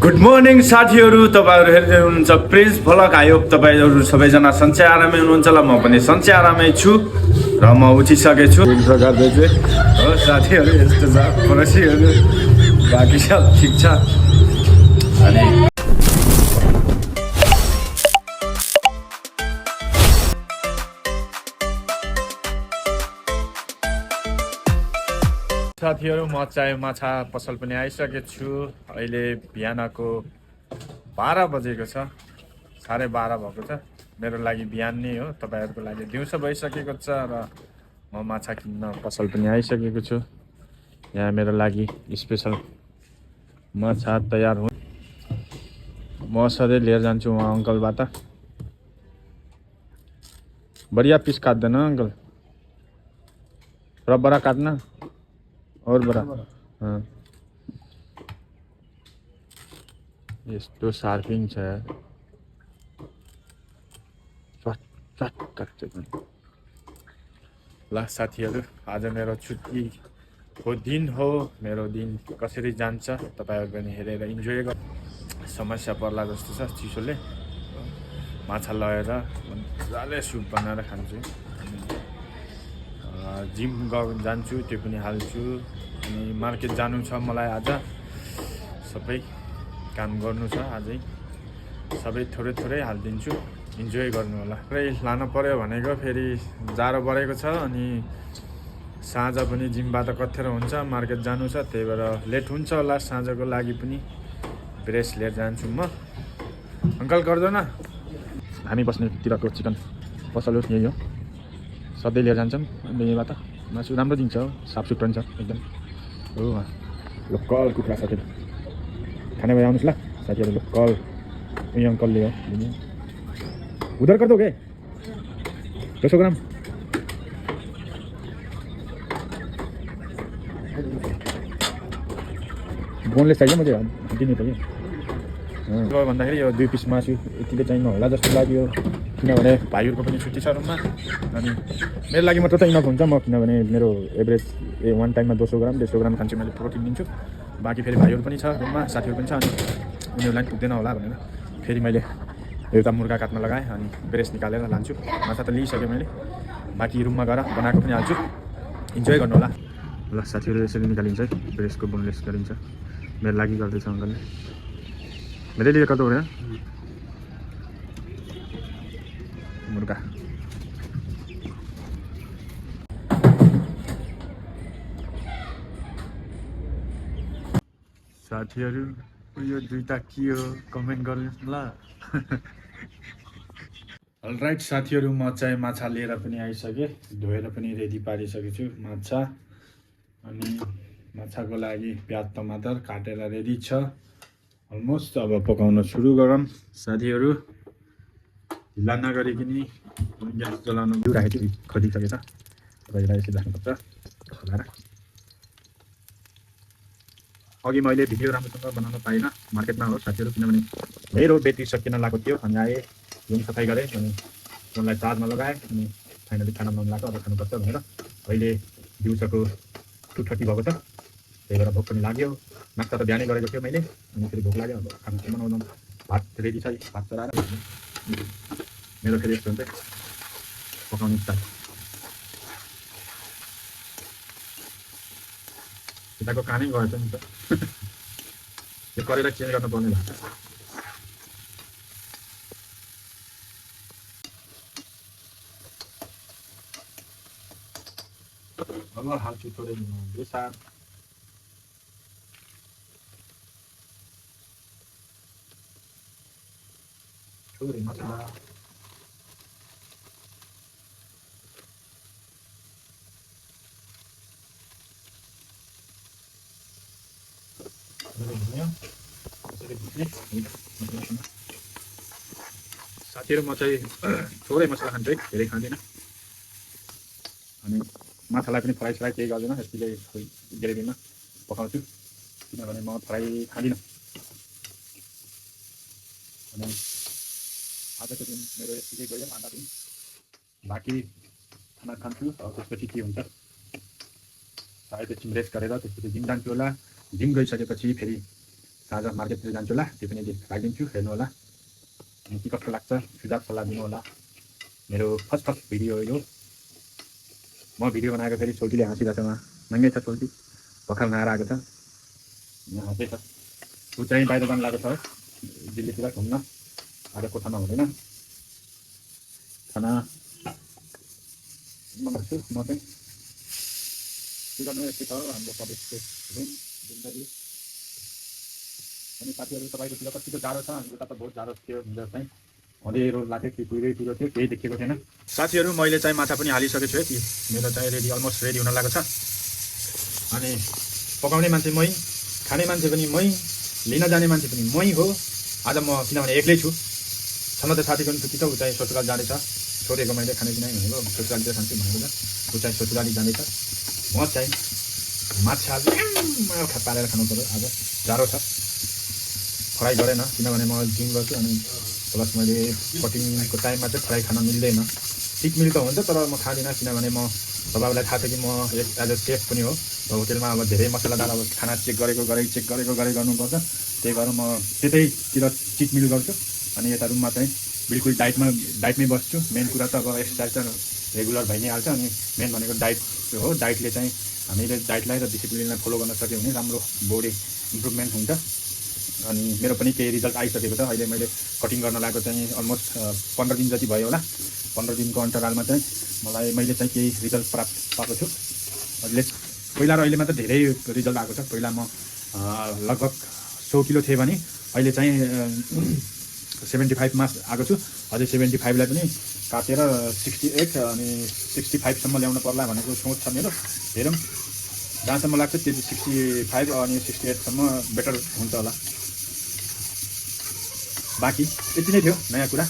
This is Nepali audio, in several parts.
गुड मर्निङ साथीहरू, तपाईँहरू हेर्दै हुनुहुन्छ प्रिन्स भ्लग। आयो तपाईँहरू सबैजना सन्चै आरामै हुनुहुन्छ होला। म पनि सन्चै आरामै छु र म उठिसकेछु गर्दैछु हो साथीहरू। यस्तो छ पडोसीहरू, बाँकी सब ठिक छ। अनि साथीहरू, म चाहिँ माछा पसल पनि आइसकेको छु। अहिले बिहानको 12 बजेको छ, 12:30 भएको छ। मेरो लागि बिहान नै हो, तपाईँहरूको लागि दिउँसो भइसकेको छ र म माछा किन्न पसल पनि आइसकेको छु। यहाँ मेरो लागि स्पेसल माछा तयार हो। म सधैँ लिएर जान्छु उहाँ अङ्कलबाट। बढिया पिस काट्दैन अङ्कल, र बडा काट्न और बडा। यस्तो शार्पिङ छ, ल साथीहरू, आज मेरो छुट्टीको दिन हो। मेरो दिन कसरी जान्छ तपाईँहरू पनि हेरेर इन्जोय गर। समस्या पर्ला जस्तो छ, चिसोले माछा लगेर मजाले सुप बनाएर खान्छु। जिम जान्छु, त्यो पनि हाल्छु। अनि मार्केट जानु छ मलाई आज, सबै काम गर्नु छ आजै, सबै थोरै थोरै हालिदिन्छु। इन्जोय गर्नु होला। पुरै लानु पर्यो भनेको, फेरि जाडो बढेको छ अनि साँझ पनि जिमबाट कत्थेर हुन्छ, मार्केट जानु छ, त्यही भएर लेट हुन्छ होला। साँझको लागि पनि ब्रेस लिएर जान्छु म। अङ्कल गर्दैन, हामी बस्नेतिरको चिकन पसल हो, यही हो, सधैँ लिएर जान्छौँ। अन्त यहीँबाट मासु राम्रो दिन्छ, साफसुथ्रा छ एकदम हो। लोकल कुखुरा साथीहरू खाने भए आउनुहोस् ल साथीहरू। लोकल उयो अङ्कलले हो दिने। उधर कर दोगे 200 ग्राम। बोनलेस चाहियो मुझे, दिनु पऱ्यो भन्दाखेरि यो 2 पिस मासु यतिले चाहिनु होला जस्तो लाग्यो। किनभने भाइहरूको पनि छुट्टी छ रुममा, अनि मेरो लागि मात्र त इनफ हुन्छ। म किनभने मेरो एभरेज वान टाइममा 200 ग्राम 150 ग्राम खान्छु, मैले प्रोटिन दिन्छु। बाँकी फेरि भाइहरू पनि छ रुममा, साथीहरू पनि छ, अनि उनीहरूलाई पुग्दैन होला भनेर फेरि मैले एउटा मुर्गा काट्न लगाएँ। अनि ब्रेस निकालेर लान्छु। माछा त लिइसकेँ मैले, बाँकी रुममा गएर बनाएको पनि हाल्छु। इन्जोय गर्नु होला। ल साथीहरू, यसरी निकालिन्छ है, ब्रेसको बोनलेस गरिन्छ। मेरो लागि गर्दैछ अङ्कलले, मेरे लिए कर दो रहे मुर्गा। साथीहरू, यो दुईटा के हो कमेन्ट गर्नुहोस् ल। अलराइट साथीहरू, म चाहिँ माछा लिएर पनि आइसकेँ, धोएर पनि रेडी पारिसकेको छु माछा। अनि माछाको लागि प्याज टमाटर काटेर रेडी छ अलमोस्ट। अब पकाउन सुरु गरौँ साथीहरू। ढिला नगरिकन ग्यास जलाउनु राखेको छु, खरिसकेछ, तपाईँलाई यसरी राख्नुपर्छ खोलाएर। अघि मैले भिडियो राम्रोसँग बनाउन पाइनँ, मार्केटमा हो साथीहरू, किनभने मेरो ब्याट्री सकिन लागेको थियो। अनि आएँ, रुम सफाइ गरेँ, अनि फोनलाई चार्जमा लगाएँ, अनि फाइनली खाना बनाउनु लाग्यो। अब खानुपर्छ भनेर अहिले दिउँसोको 2:30 भएको छ, त्यही भएर भोक पनि लाग्यो। नास्ता त बिहानै गरेको थियो मैले, अनि फेरि भोक लाग्यो। अब खाना बनाउनु, भात रेडी छ, भात चलाएर मेरो फेरि यस्तो हुन्छ पकाउने स्टाइल। यताको कामै गएछ नि त, यो गरेर चेन्ज गर्नुपर्ने भएको छ। अब हाल्छु थोरै बेसार, थोरै मसला, साथीहरू। म चाहिँ थोरै मसला खान्छु है, धेरै खाँदिनँ। अनि माछालाई पनि फ्राई स्राई केही गर्दैन, यतिले ग्रेभीमा पकाउँछु, किनभने म फ्राई खाँदिनँ। अनि आजको दिन मेरो यतिकै गयो, आधा दिन बाँकी खाना खान्छु। अब त्यसपछि के हुन्छ सायद एकछिन रेस्ट गरेर त्यसपछि जिम जान्छु होला। जिम गइसकेपछि फेरि आज मार्केटतिर जान्छु होला, त्यो पनि राखिदिन्छु, हेर्नु होला अनि के कस्तो लाग्छ सुझाव सल्लाह दिनु होला। मेरो फर्स्ट भिडियो यो, म भिडियो बनाएको फेरि छोटीले हाँसिरहेको छ, महँगै छ छोटी, भर्खर नआएर आएको छ, यहाँ हाँसै छ। ऊ चाहिँ बाहिर जानु लागेको छ दिल्लीतिर घुम्न, आज कोठामा हुँदैन, खाना बनाउँछु म चाहिँ। के गर्नु यस्तै छ हाम्रो प्रदेशको जिन्दगी। अनि साथीहरू तपाईँकोतिर कतिको जाडो छ, हाम्रो त बहुत जाडो थियो, हिजो चाहिँ अँधेरो लाग्यो कि कुहिरो थियो, केही देखेको थिएन। साथीहरू मैले चाहिँ माछा पनि हालिसकेको छु है, कि मेरो चाहिँ रेडी अलमोस्ट रेडी हुन लागेको छ। अनि पकाउने मान्छे मै, खाने मान्छे पनि मै, लिन जाने मान्छे पनि मै हो आज म, किनभने एक्लै छु। छन त साथीको पनि छुट्टी छ, ऊ चाहिँ ससुराली जाँदैछ, छोडेको मैले खानेपिना भनेको ससुरालीतिर खान्छु भनेको त, ऊ चाहिँ ससुराली जाँदैछ। म चाहिँ माछा पारेर खानु पऱ्यो, आज जाडो छ, फ्राई गरेन किनभने म जिम गर्छु, अनि प्लस मैले कटिङको टाइममा चाहिँ फ्राई खान मिल्दैन। ठिक मिल त हुन्छ तर म खाँदिनँ, किनभने म तपाईँलाई थाहा छ कि म एज अ सेफ पनि हो, होटेलमा अब धेरै मसलादार अब खाना चेक गरेको गर्नुपर्छ, त्यही भएर म त्यतैतिर चिट मिल गर्छु। अनि यता रुममा चाहिँ बिल्कुल डाइटमै बस्छु। मेन कुरा त अब एक्सर्साइज त रेगुलर भइ नै हाल्छ, अनि मेन भनेको डाइट हो। डाइटले चाहिँ हामीले डाइटलाई र डिसिप्लिनलाई फलो गर्न सक्यो भने राम्रो बडी इम्प्रुभमेन्ट हुन्छ। अनि मेरो पनि केही रिजल्ट आइसकेको छ। अहिले मैले कटिङ गर्न लागेको चाहिँ अलमोस्ट 15 दिन जति भयो होला। 15 दिनको अन्तरालमा चाहिँ मैले चाहिँ केही रिजल्ट प्राप्त पाएको छु। पहिला र अहिलेमा त धेरै रिजल्ट आएको छ। पहिला म लगभग 100 किलो थिएँ भने अहिले चाहिँ 75 मा आएको छु। अझै 75लाई पनि काटेर 68 अनि 65 सम्म ल्याउन पर्ला भनेको सोच छ मेरो। हेरौँ जहाँसम्म लाग्छ त्यो 65 अनि 68 सम्म बेटर हुन्छ होला। बाँकी यति नै थियो नयाँ कुरा।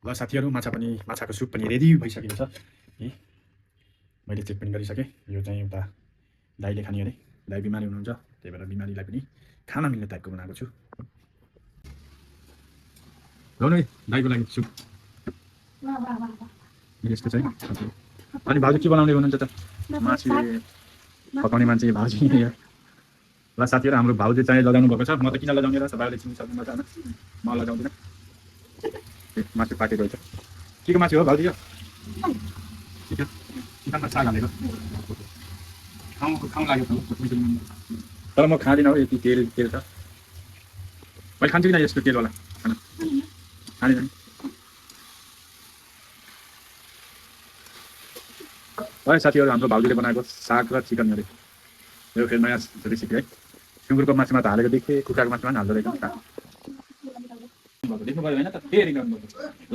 ल साथीहरू, माछाको सुप पनि रेडी भइसकेको छ। मैले चेक पनि गरिसकेँ। यो चाहिँ एउटा दाइले खाने अरे, दाइ बिमारी हुनुहुन्छ, त्यही भएर बिमारीलाई पनि खाना मिल्ने टाइपको बनाएको छु। ल्याउनु है दाइको लागि सुप। यस्तो चाहिँ अनि भाउजू के बनाउने हुनुहुन्छ त? मासु पकाउने मान्छे भाउजू। ल साथीहरू, हाम्रो भाउजू चाहिँ लगाउनु भएको छ। म त किन लगाउने र तपाईँले चिन्न सक्नुहुन्छ होइन, म लगाउँदिनँ। मासु पाकेको छ। के को मासु हो भाउजू? यो चिकनमा साग हालेको खाउँ लाग्यो तर म खाँदिनँ हो। यति तेल छ। मैले खान्छु किन यस्तो तेलवाला खाना? खाँदिनँ। है साथीहरू, हाम्रो भाउजूले बनाएको साग र चिकन अरे, यो फेरि नयाँ रेसिपी है। सुँगुरको मासुमा त हालेको देखेँ, कुखुराको मासुमा पनि हाल्दो रहेछ। देख्नुभयो होइन त? फेरि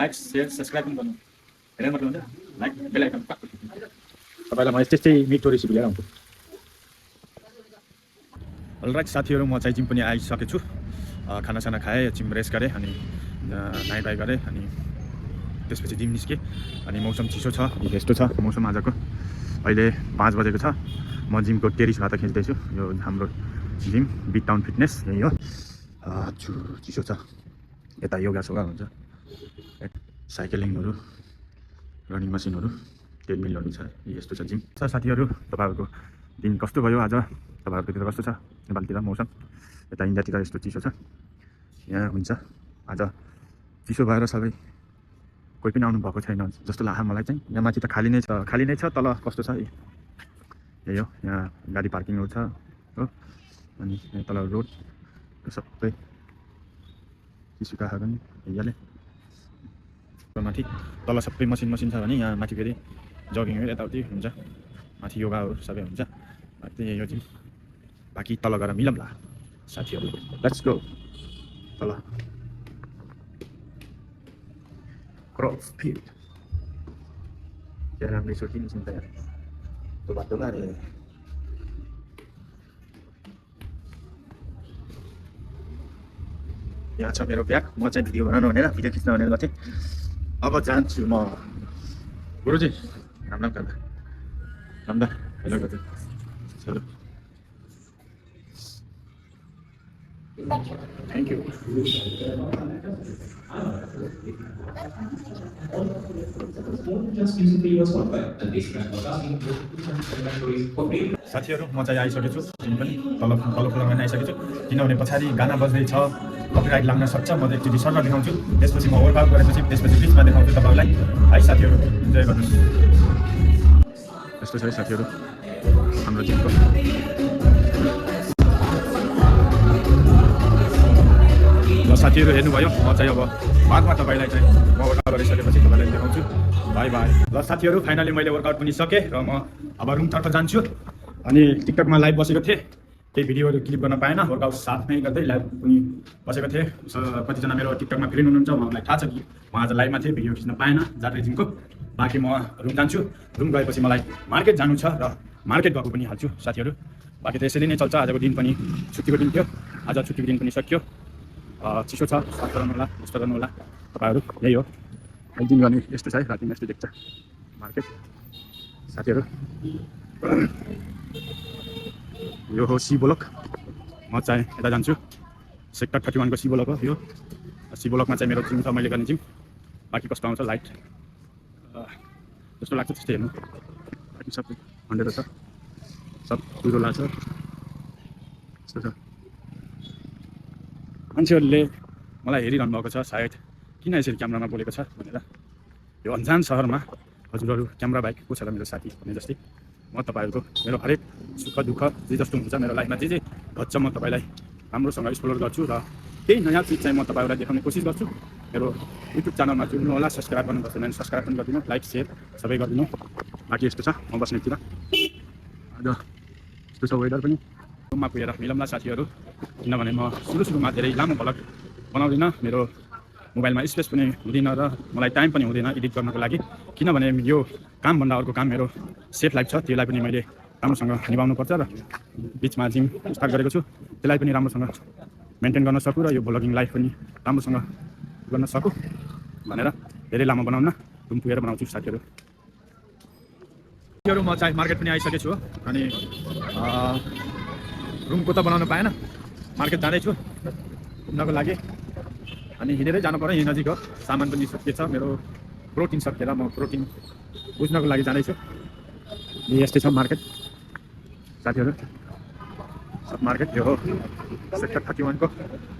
लाइक सेयर सब्सक्राइब पनि गर्नु। हेरेर मात्रै हुन्छ, लाइक बेल आइकन तपाईँलाई म यस्तै मिठो रेसिपी लिएर आउँछु। अलराइट साथीहरू, म चाहिँ जिम पनि आइसकेको छु। खानासाना खाएँ, एकछिन रेस्ट गरेँ, अनि नुहाइ गरेँ, अनि त्यसपछि जिम निस्केँ। अनि मौसम चिसो छ, यस्तो छ मौसम आजको। अहिले 5 बजेको छ। म जिमको टेरिसबाट खिच्दैछु। यो हाम्रो जिम बिग टाउन फिटनेस यही हो। चिसो छ। यता योगा सोगा हुन्छ, साइक्लिङहरू, रनिङ मसिनहरू, ट्रेडमिलहरू छ। यस्तो छ जिम। साथीहरू, तपाईँहरूको दिन कस्तो भयो आज? तपाईँहरूकोतिर कस्तो छ? नेपालतिर मौसम, यता इन्डियातिर यस्तो चिसो छ। यहाँ हुन्छ आज चिसो भएर सबै कोही पनि आउनु भएको छैन जस्तो लाग्यो मलाई चाहिँ। यहाँ माथि त खाली नै छ, तल कस्तो छ यही हो। यहाँ गाडी पार्किङहरू छ हो, अनि यहाँ तल रोड सबै चिसोका पनि यहाँले माथि तल सबै मसिन छ भने यहाँ माथि फेरि जगिङहरू यताउति हुन्छ, माथि योगाहरू सबै हुन्छ। त्यही यो जिम। बाँकी तल गएर मिलौँला साथीहरू, लेट्स गो तल। CrossFit jangan masukin sebentar tobat-tobat ya. यहाँ छ मेरो ब्याग। म चाहिँ भिडियो बनाउनु भनेर, भिडियो खिच्न भनेर चाहिँ अब जान्छु म। गुरुजी राम राम गर्दा राम हेलो गर्दा चलो। Thank you. साथीहरू म चाहिँ आइसकेको छु, तिमी पनि तल फ्लोरमा आइसकेको छु, किनभने पछाडि गाना बज्दैछ, कपिराइट लाग्न सक्छ। म चाहिँ एकचोटि सर्ट देखाउँछु, त्यसपछि म वर्कआउट गरेपछि त्यसपछि बिचमा देखाउँछु तपाईँहरूलाई है। साथीहरू इन्जोय गर्नुहोस्। यस्तो छ है साथीहरू हाम्रो जिमको। ल साथीहरू हेर्नुभयो, म चाहिँ अब बादमा तपाईँलाई चाहिँ म वर्कआउट गरिसकेपछि तपाईँलाई देखाउँछु। By by. ल साथीहरू फाइनली मैले वर्कआउट पनि सकेँ र म अब रुमतर्फ जान्छु। अनि टिकटकमा लाइभ बसेको थिएँ, केही भिडियोहरू क्लिप गर्न पाएन, वर्कआउट साथमै गर्दै लाइभ पनि बसेको थिएँ। कतिजना मेरो टिकटकमा फ्रेन्ड हुनुहुन्छ, उहाँलाई थाहा छ कि म आज लाइभमा थिएँ, भिडियो खिच्न पाएन जात्रे जिमको। बाँकी म रुम जान्छु, रुम गएपछि मलाई मार्केट जानु छ र मार्केट गएको पनि हाल्छु साथीहरू। बाँकी त यसरी नै चल्छ। आजको दिन पनि छुट्टीको दिन थियो, आज छुट्टीको दिन पनि सकियो। चिसो छ, सफा गर्नु होला, यस्तो गर्नु होला तपाईँहरू। यही हो जिम गर्ने, यस्तो छ है, रातिमा यस्तो देख्छ मार्केट साथीहरू। यो हो सी ब्लक, म चाहिँ यता जान्छु, सेक्टर 31 को सी ब्लक हो यो। सी ब्लकमा चाहिँ मेरो जिम छ, मैले गर्ने जिम। बाँकी कस्तो आउँछ लाइट जस्तो लाग्छ त्यस्तै हेर्नु। बाँकी सब हन्ड्रेड छ, सब कुरो लाग्छ यस्तो छ। मान्छेहरूले मलाई हेरिरहनु भएको छ सायद, किन यसरी क्यामरामा बोलेको छ भनेर। यो अन्जान सहरमा हजुरहरू क्यामरा बाइक को छ र मेरो साथी भने जस्तै म तपाईँहरूको मेरो हरेक सुख दुःख जे जस्तो हुन्छ मेरो लाइफमा जे घट्छ म तपाईँलाई राम्रोसँग एक्सप्लोर गर्छु र केही नयाँ चिज चाहिँ म तपाईँहरूलाई देखाउने कोसिस गर्छु। मेरो युट्युब च्यानलमा जुट्नु होला, सब्सक्राइब गर्नु पर्छ भने सब्सक्राइब पनि गरिदिनु, लाइक सेयर सबै गरिदिनु। बाँकी यस्तो छ म बस्नेतिर। आज यस्तो छ वेदर पनि। रुममा पुगेर मिलौँला साथीहरू, किनभने म सुरुमा धेरै लामो भ्लग बनाउँदिनँ। मेरो मोबाइलमा स्पेस पनि हुँदैन र मलाई टाइम पनि हुँदैन एडिट गर्नको लागि, किनभने यो कामभन्दा अर्को काम मेरो सेफ लाइफ छ, त्यसलाई पनि मैले राम्रोसँग निभाउनु पर्छ र बिचमा जिम स्टार्ट गरेको छु, त्यसलाई पनि राम्रोसँग मेन्टेन गर्न सकु र यो भ्लगिङ लाइफ पनि राम्रोसँग गर्न सकु भनेर धेरै लामो बनाउन रुम पुगेर बनाउँछु साथीहरू। म चाहिँ मार्केट पनि आइसकेको छु, अनि रुमको त बनाउनु पाएन, मार्केट जाँदैछु घुम्नको लागि। अनि हिँडेरै जानु पर्यो, यहीँ नजिक हो। सामान पनि सकिएछ मेरो, प्रोटिन सकिएर म प्रोटिन बुझ्नको लागि जाँदैछु। यस्तै छ मार्केट साथीहरू, सब मार्केट यो हो सेक्टर 31 को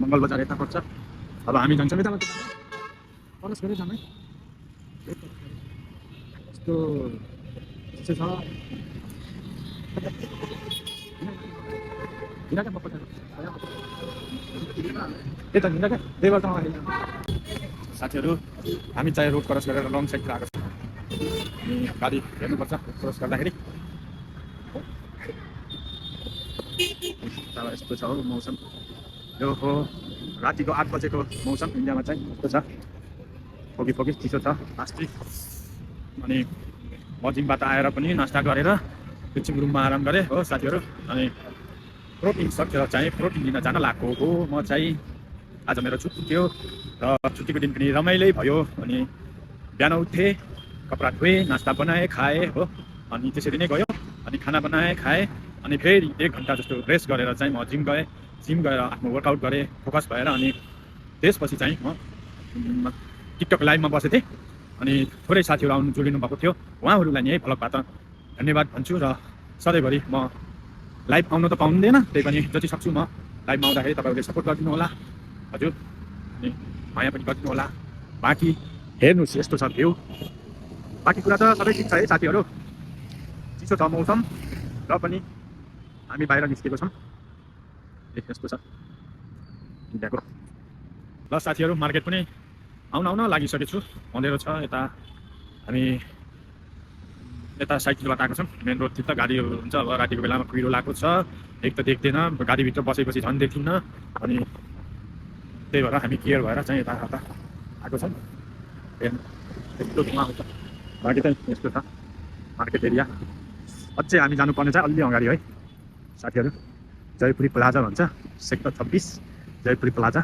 मङ्गल बजार यता पर्छ। अब हामी जान्छौँ यता क्रस गरेर जानु है। यस्तो छ साथीहरू। हामी चाहिँ रोड क्रस गरेर लङ साइडतिर आएको छौँ। गाडी हेर्नुपर्छ क्रस गर्दाखेरि। यस्तो छ हो मौसम, यो हो रातिको 8 बजेको मौसम इन्डियामा चाहिँ यस्तो छ, फोकी फोकी चिसो छ आस्ति। अनि म जिमबाट आएर पनि नास्ता गरेर एकछिन रुममा आराम गरेँ हो साथीहरू। अनि प्रोटिन सकेर चाहिँ प्रोटिन लिन जान लागेको हो म चाहिँ। आज मेरो छुट्टी थियो र छुट्टीको दिन पनि रमाइलै भयो। अनि बिहान उठेँ, कपडा धोएँ, नास्ता बनाएँ, खाएँ हो, अनि त्यसरी नै गयो। अनि खाना बनाएँ, खाएँ, अनि फेरि 1 घन्टा जस्तो रेस्ट गरेर चाहिँ म जिम गएँ। जिम गएर आफ्नो वर्कआउट गरेँ फोकस भएर। अनि त्यसपछि चाहिँ म टिकटक लाइभमा बसेको थिएँ। अनि थोरै साथीहरू आउनु जोडिनु भएको थियो, उहाँहरूलाई नि यही भ्लगबाट धन्यवाद भन्छु। र सधैँभरि म लाइभ आउनु त पाउँदैन, त्यही पनि जति सक्छु म लाइभमा आउँदाखेरि तपाईँहरूले सपोर्ट गरिदिनु होला हजुर, अनि माया पनि गरिदिनु होला। बाँकी हेर्नुहोस् यस्तो छ भ्यू, बाँकी कुरा त सबै ठिक छ है साथीहरू। चिसो छ मौसम र पनि हामी बाहिर निस्केको छौँ, यस्तो छ इन्डियाको। ल साथीहरू मार्केट पनि आउन लागिसकेको छु, अँधेरो छ यता। हामी यता साइडबाट आएको छौँ, मेन रोडतिर त गाडीहरू हुन्छ। अब रातिको बेलामा कुहिरो लगाएको छ, एक त देख्दैन, गाडीभित्र बसेपछि झन् देखिन्न। अनि त्यही भएर हामी केयर भएर चाहिँ यता आएको छौँ। यस्तो धुवा आउँछ, बाँकी चाहिँ यस्तो छ मार्केट एरिया। अझै हामी जानुपर्ने चाहिँ अलि अगाडि है साथीहरू, जयपुरी प्लाजा भन्छ, सेक्टर 26 जयपुरी प्लाजा।